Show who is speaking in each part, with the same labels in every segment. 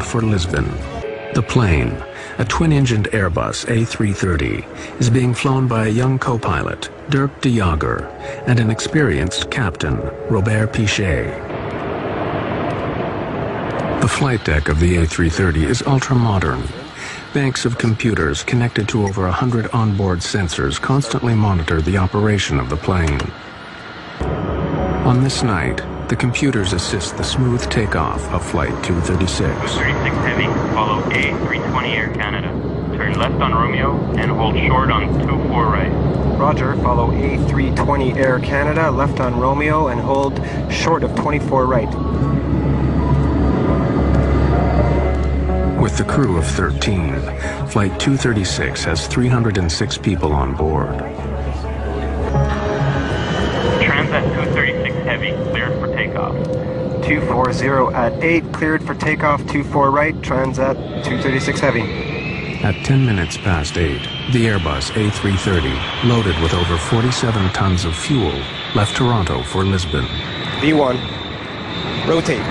Speaker 1: for Lisbon. The plane, a twin-engined Airbus A330, is being flown by a young co-pilot, Dirk de Jager, and an experienced captain, Robert Pichet. The flight deck of the A330 is ultra-modern. Banks of computers connected to over 100 onboard sensors constantly monitor the operation of the plane. On this night, the computers assist the smooth takeoff of Flight 236.
Speaker 2: 236 Heavy, follow A320 Air Canada. Turn left on Romeo and hold short on 24 right.
Speaker 3: Roger, follow A320 Air Canada, left on Romeo and hold short of 24 right.
Speaker 1: With the crew of 13, Flight 236 has 306 people on board.
Speaker 2: Transat 236 Heavy, cleared for takeoff.
Speaker 3: 240 at 8, cleared for takeoff, 24 right, Transat 236 Heavy.
Speaker 1: At 10 minutes past 8, the Airbus A330, loaded with over 47 tons of fuel, left Toronto for Lisbon.
Speaker 3: V1, rotate.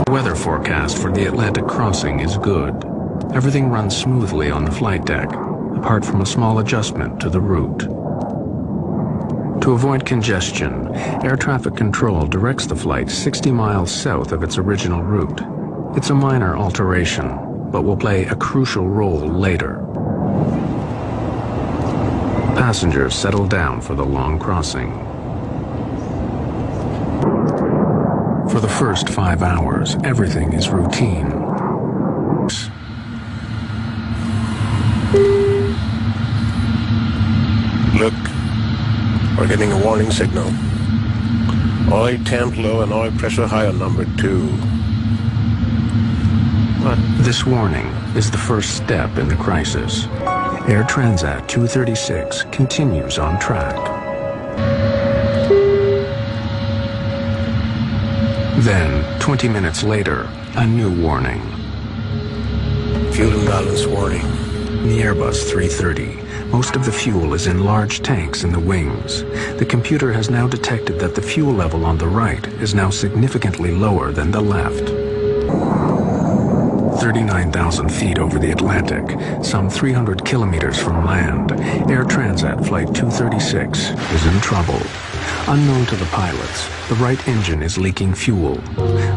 Speaker 1: The weather forecast for the Atlantic crossing is good. Everything runs smoothly on the flight deck, apart from a small adjustment to the route. To avoid congestion, air traffic control directs the flight 60 miles south of its original route. It's a minor alteration, but will play a crucial role later. Passengers settle down for the long crossing. For the first 5 hours, everything is routine.
Speaker 4: Look, we're getting a warning signal. Oil temp low and oil pressure high on number 2.
Speaker 1: But this warning is the first step in the crisis. Air Transat 236 continues on track. Then, 20 minutes later, a new warning.
Speaker 4: Fuel imbalance warning.
Speaker 1: The Airbus 330. Most of the fuel is in large tanks in the wings. The computer has now detected that the fuel level on the right is now significantly lower than the left. 39,000 feet over the Atlantic, some 300 kilometers from land, Air Transat Flight 236 is in trouble. Unknown to the pilots, the right engine is leaking fuel.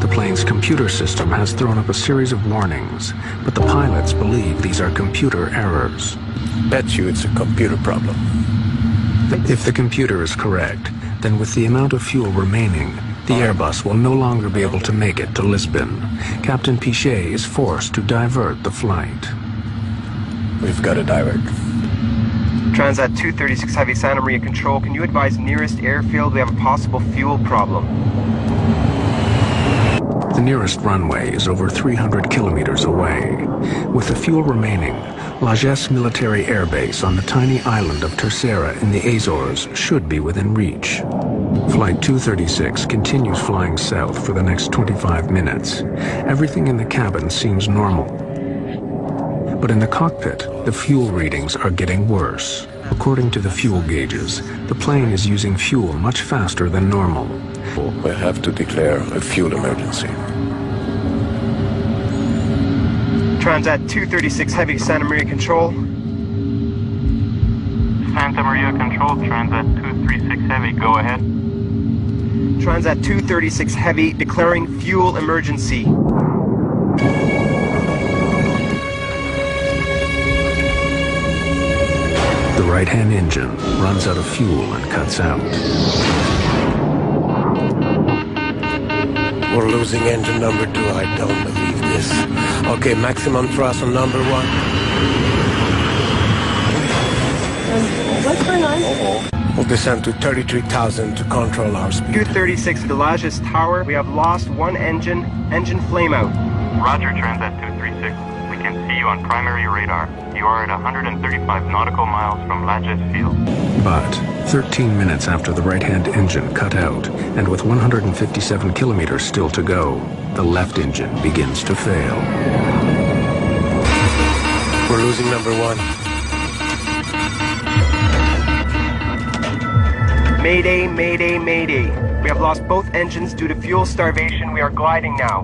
Speaker 1: The plane's computer system has thrown up a series of warnings, but the pilots believe these are computer errors.
Speaker 4: Bet you it's a computer problem.
Speaker 1: If the computer is correct, then with the amount of fuel remaining, the Airbus will no longer be able to make it to Lisbon. Captain Pichet is forced to divert the flight.
Speaker 4: We've got to divert.
Speaker 3: Transat 236 Heavy, Santa Maria Control, can you advise nearest airfield? We have a possible fuel problem.
Speaker 1: The nearest runway is over 300 kilometers away. With the fuel remaining, Lajes Military Air Base on the tiny island of Terceira in the Azores should be within reach. Flight 236 continues flying south for the next 25 minutes. Everything in the cabin seems normal. But in the cockpit, the fuel readings are getting worse. According to the fuel gauges, the plane is using fuel much faster than normal.
Speaker 4: We'll have to declare a fuel emergency.
Speaker 3: Transat 236 Heavy, Santa Maria Control.
Speaker 2: Santa Maria Control, Transat 236 Heavy, go ahead.
Speaker 3: Transat 236 Heavy, declaring fuel emergency.
Speaker 1: The right-hand engine runs out of fuel and cuts out.
Speaker 4: We're losing engine number 2. I don't believe this. Okay, maximum thrust on number 1.
Speaker 5: What's going on?
Speaker 4: We'll descend to 33,000 to control our speed.
Speaker 3: 236 Villages Tower, we have lost one engine flame out.
Speaker 2: Roger, Transat 236. We can see you on primary radar. You are at 135 nautical miles from Lajes Field.
Speaker 1: But 13 minutes after the right-hand engine cut out, and with 157 kilometers still to go, the left engine begins to fail.
Speaker 4: We're losing number 1.
Speaker 3: Mayday, mayday, mayday. We have lost both engines due to fuel starvation. We are gliding now.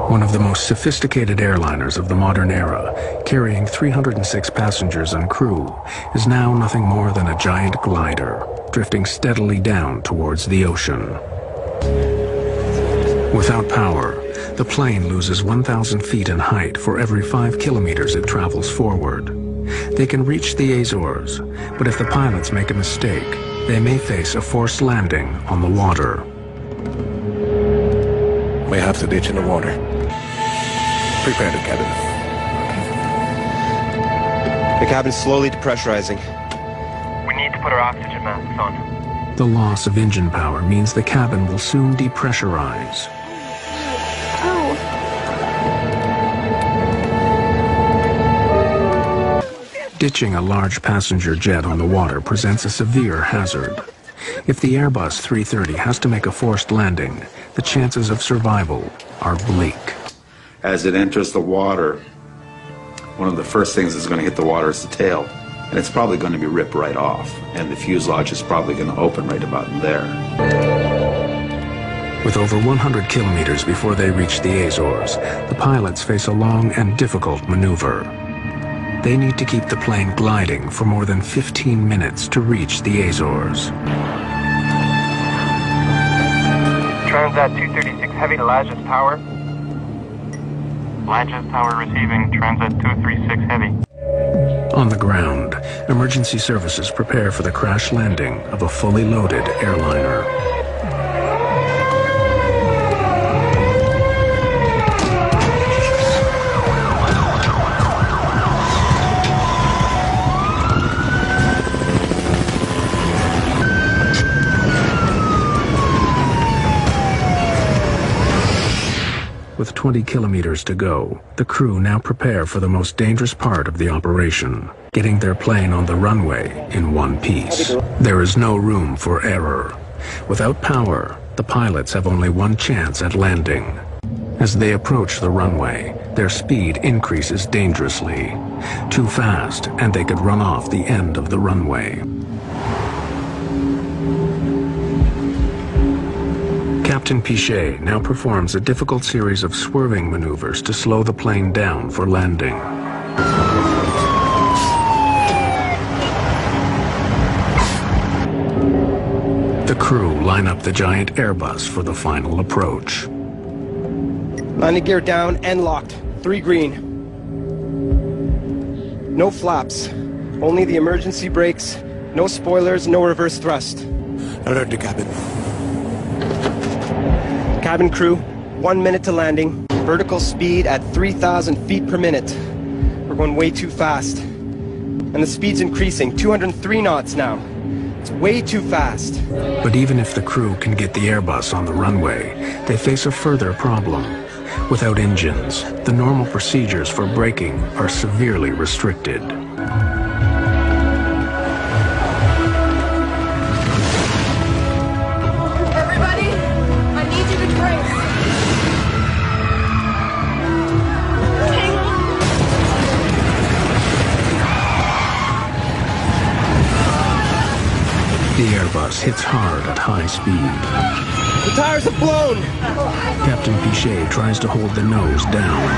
Speaker 1: One of the most sophisticated airliners of the modern era, carrying 306 passengers and crew, is now nothing more than a giant glider, drifting steadily down towards the ocean. Without power, the plane loses 1,000 feet in height for every 5 kilometers it travels forward. They can reach the Azores, but if the pilots make a mistake, they may face a forced landing on the water.
Speaker 4: We have to ditch in the water. Prepare the cabin.
Speaker 3: The cabin's slowly depressurizing. We need to put our oxygen masks on.
Speaker 1: The loss of engine power means the cabin will soon depressurize.
Speaker 5: Oh.
Speaker 1: Ditching a large passenger jet on the water presents a severe hazard. If the Airbus 330 has to make a forced landing, the chances of survival are bleak.
Speaker 6: As it enters the water, one of the first things that's going to hit the water is the tail. And it's probably going to be ripped right off. And the fuselage is probably going to open right about there.
Speaker 1: With over 100 kilometers before they reach the Azores, the pilots face a long and difficult maneuver. They need to keep the plane gliding for more than 15 minutes to reach the Azores.
Speaker 3: Transat 236 heavy to Lajes Tower.
Speaker 2: Lajes Tower receiving, Transat 236 heavy.
Speaker 1: On the ground, emergency services prepare for the crash landing of a fully loaded airliner. With 20 kilometers to go, the crew now prepare for the most dangerous part of the operation, getting their plane on the runway in one piece. There is no room for error. Without power, the pilots have only one chance at landing. As they approach the runway, their speed increases dangerously. Too fast, and they could run off the end of the runway. Captain Pichet now performs a difficult series of swerving maneuvers to slow the plane down for landing. The crew line up the giant Airbus for the final approach.
Speaker 3: Landing gear down and locked. 3 green. No flaps. Only the emergency brakes. No spoilers, no reverse thrust.
Speaker 4: Alert the cabin.
Speaker 3: Cabin crew, 1 minute to landing. Vertical speed at 3,000 feet per minute. We're going way too fast. And the speed's increasing, 203 knots now. It's way too fast.
Speaker 1: But even if the crew can get the Airbus on the runway, they face a further problem. Without engines, the normal procedures for braking are severely restricted.
Speaker 5: Everybody, I need you to brace. Hang on.
Speaker 1: The Airbus hits hard at high speed.
Speaker 3: The tires have blown!
Speaker 1: Captain Pichet tries to hold the nose down.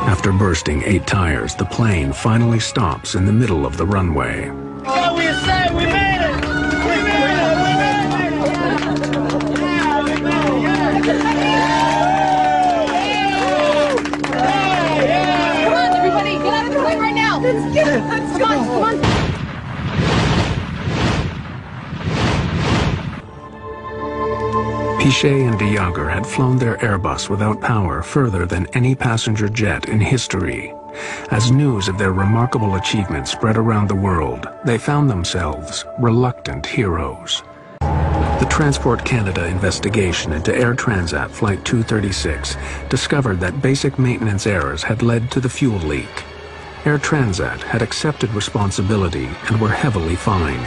Speaker 1: After bursting 8 tires, the plane finally stops in the middle of the runway.
Speaker 7: What we say, we made it! We made it! We made it! Yeah, we made it!
Speaker 5: Come on, everybody, get out of the plane right now. Let's get it. Come on, come on.
Speaker 1: Pichet and de Jager had flown their Airbus without power further than any passenger jet in history. As news of their remarkable achievement spread around the world, they found themselves reluctant heroes. The Transport Canada investigation into Air Transat Flight 236 discovered that basic maintenance errors had led to the fuel leak. Air Transat had accepted responsibility and were heavily fined.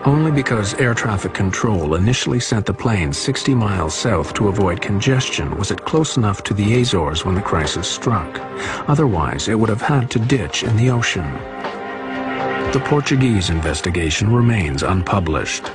Speaker 1: Only because air traffic control initially sent the plane 60 miles south to avoid congestion was it close enough to the Azores when the crisis struck. Otherwise, it would have had to ditch in the ocean. The Portuguese investigation remains unpublished.